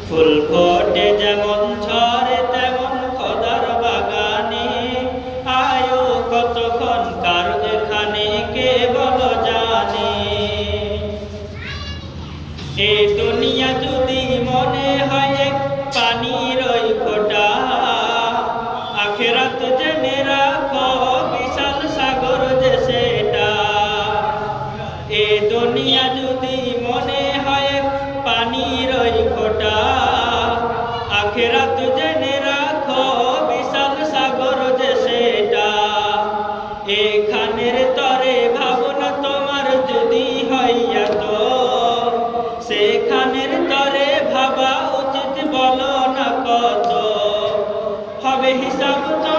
ফুল ফোটে যেমন ঝরে তেমন খোদার বাগানে, আয়ু কতক্ষণ কার এখানে কে বলো জানে। এই দুনিয়া যদি মনে হয় এক পানির ওই ফোঁটা, আখিরাত জেনে রাখো বিশাল সাগর যে সেটা। এই দুনিয়া যদি মনে হয় এক পানির ওই ফোঁটা, আখিরাত জেনে রাখো বিশাল সাগর যে সেটা। এখানের তরে ভাবনা তোমার যদি হইয়া তো, সেখানের তরে ভাবা উচিত বলো না কত। হবে হিসাব তো